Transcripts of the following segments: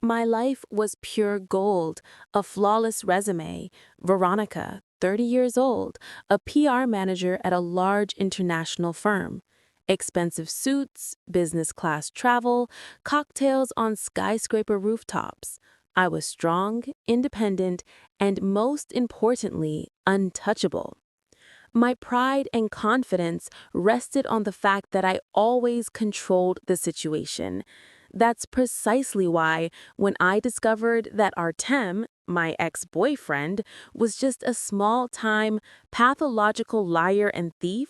My life was pure gold, a flawless resume. Veronica, 30 years old, a PR manager at a large international firm. Expensive suits, business class travel, cocktails on skyscraper rooftops. I was strong, independent, and most importantly, untouchable. My pride and confidence rested on the fact that I always controlled the situation. That's precisely why, when I discovered that Artem, my ex-boyfriend, was just a small-time, pathological liar and thief,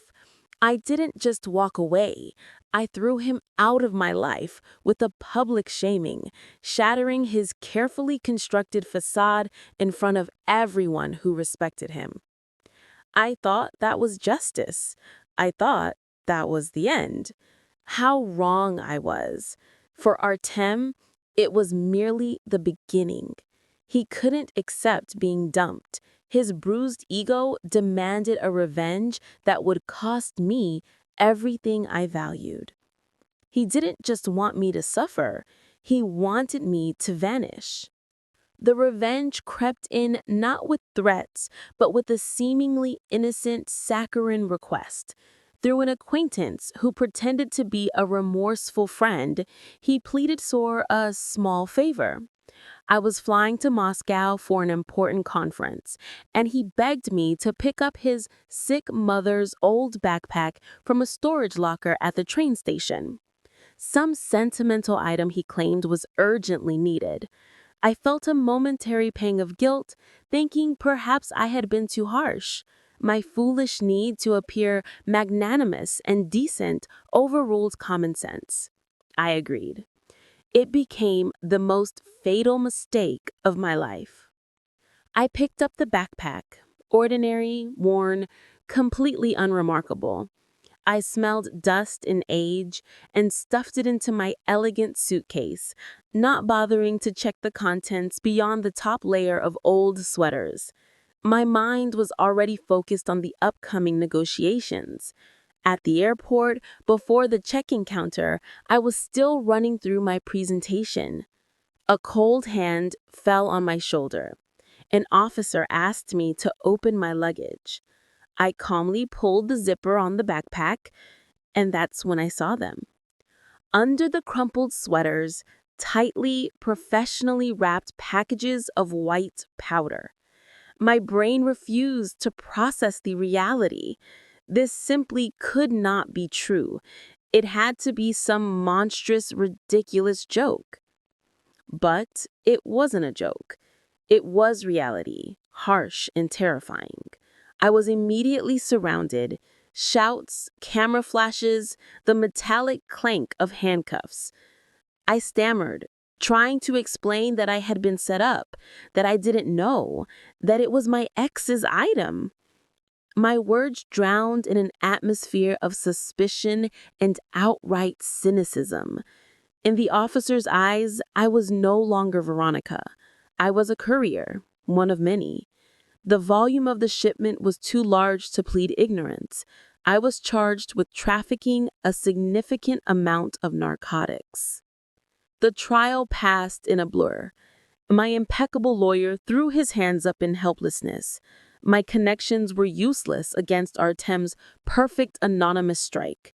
I didn't just walk away. I threw him out of my life with a public shaming, shattering his carefully constructed facade in front of everyone who respected him. I thought that was justice. I thought that was the end. How wrong I was. For Artem, it was merely the beginning. He couldn't accept being dumped. His bruised ego demanded a revenge that would cost me everything I valued. He didn't just want me to suffer, he wanted me to vanish. The revenge crept in not with threats, but with a seemingly innocent saccharine request. Through an acquaintance who pretended to be a remorseful friend, he pleaded for a small favor. I was flying to Moscow for an important conference, and he begged me to pick up his sick mother's old backpack from a storage locker at the train station. Some sentimental item he claimed was urgently needed. I felt a momentary pang of guilt, thinking perhaps I had been too harsh. My foolish need to appear magnanimous and decent overruled common sense. I agreed. It became the most fatal mistake of my life. I picked up the backpack, ordinary, worn, completely unremarkable. I smelled dust and age and stuffed it into my elegant suitcase, not bothering to check the contents beyond the top layer of old sweaters. My mind was already focused on the upcoming negotiations. At the airport, before the check-in counter, I was still running through my presentation. A cold hand fell on my shoulder. An officer asked me to open my luggage. I calmly pulled the zipper on the backpack, and that's when I saw them. Under the crumpled sweaters, tightly, professionally wrapped packages of white powder. My brain refused to process the reality. This simply could not be true. It had to be some monstrous, ridiculous joke. But it wasn't a joke. It was reality, harsh and terrifying. I was immediately surrounded. Shouts, camera flashes, the metallic clank of handcuffs. I stammered, trying to explain that I had been set up, that I didn't know, that it was my ex's item. My words drowned in an atmosphere of suspicion and outright cynicism. In the officer's eyes, I was no longer Veronica. I was a courier, one of many. The volume of the shipment was too large to plead ignorance. I was charged with trafficking a significant amount of narcotics. The trial passed in a blur. My impeccable lawyer threw his hands up in helplessness. My connections were useless against Artem's perfect anonymous strike.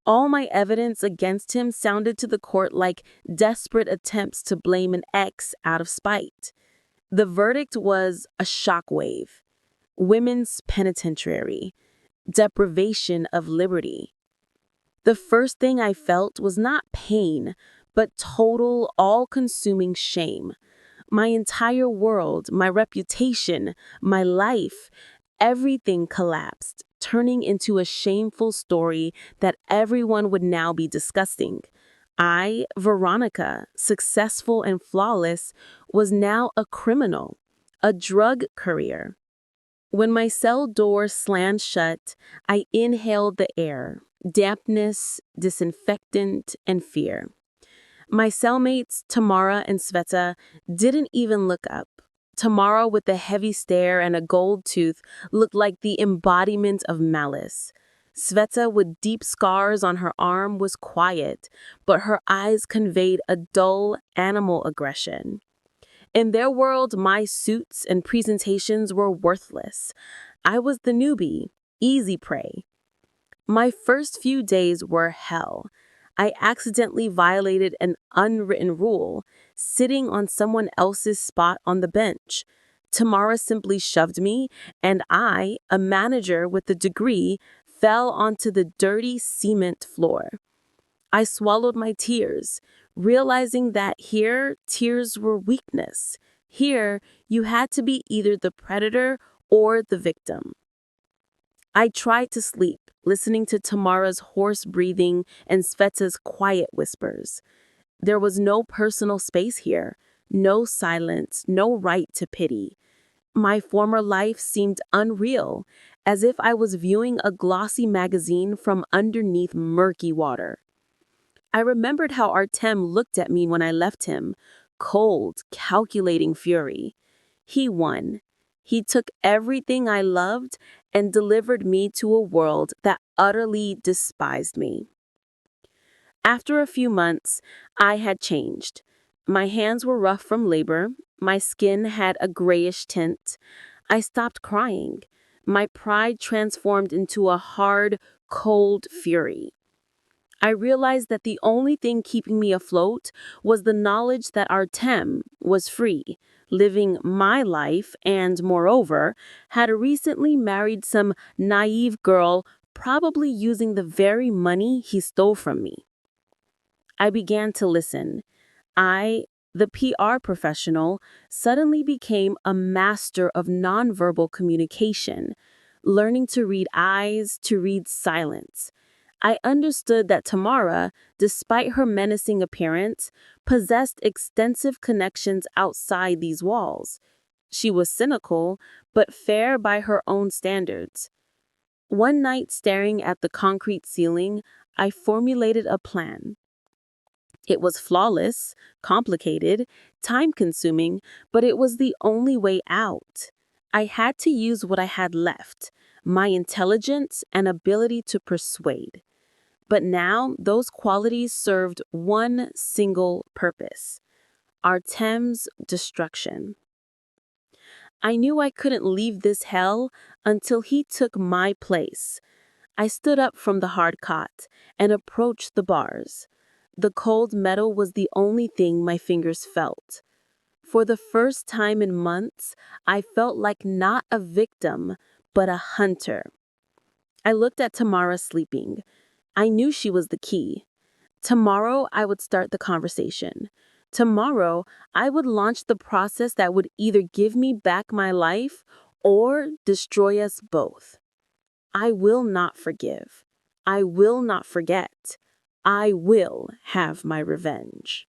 All my evidence against him sounded to the court like desperate attempts to blame an ex out of spite. The verdict was a shockwave. Women's penitentiary. Deprivation of liberty. The first thing I felt was not pain, but total, all-consuming shame. My entire world, my reputation, my life, everything collapsed, turning into a shameful story that everyone would now be discussing. I, Veronica, successful and flawless, was now a criminal, a drug courier. When my cell door slammed shut, I inhaled the air, dampness, disinfectant, and fear. My cellmates, Tamara and Sveta, didn't even look up. Tamara, with a heavy stare and a gold tooth, looked like the embodiment of malice. Sveta, with deep scars on her arm, was quiet, but her eyes conveyed a dull animal aggression. In their world, my suits and presentations were worthless. I was the newbie, easy prey. My first few days were hell. I accidentally violated an unwritten rule, sitting on someone else's spot on the bench. Tamara simply shoved me, and I, a manager with a degree, fell onto the dirty cement floor. I swallowed my tears, realizing that here, tears were weakness. Here, you had to be either the predator or the victim. I tried to sleep, listening to Tamara's hoarse breathing and Sveta's quiet whispers. There was no personal space here, no silence, no right to pity. My former life seemed unreal, as if I was viewing a glossy magazine from underneath murky water. I remembered how Artem looked at me when I left him, cold, calculating fury. He won. He took everything I loved and delivered me to a world that utterly despised me. After a few months, I had changed. My hands were rough from labor, my skin had a grayish tint. I stopped crying. My pride transformed into a hard, cold fury. I realized that the only thing keeping me afloat was the knowledge that Artem was free, living my life, and moreover, had recently married some naive girl, probably using the very money he stole from me. I began to listen. I, the PR professional, suddenly became a master of nonverbal communication, learning to read eyes, to read silence. I understood that Tamara, despite her menacing appearance, possessed extensive connections outside these walls. She was cynical, but fair by her own standards. One night, staring at the concrete ceiling, I formulated a plan. It was flawless, complicated, time-consuming, but it was the only way out. I had to use what I had left, my intelligence and ability to persuade. But now those qualities served one single purpose: Artem's destruction. I knew I couldn't leave this hell until he took my place. I stood up from the hard cot and approached the bars. The cold metal was the only thing my fingers felt. For the first time in months, I felt like not a victim, but a hunter. I looked at Tamara sleeping. I knew she was the key. Tomorrow, I would start the conversation. Tomorrow, I would launch the process that would either give me back my life or destroy us both. I will not forgive. I will not forget. I will have my revenge.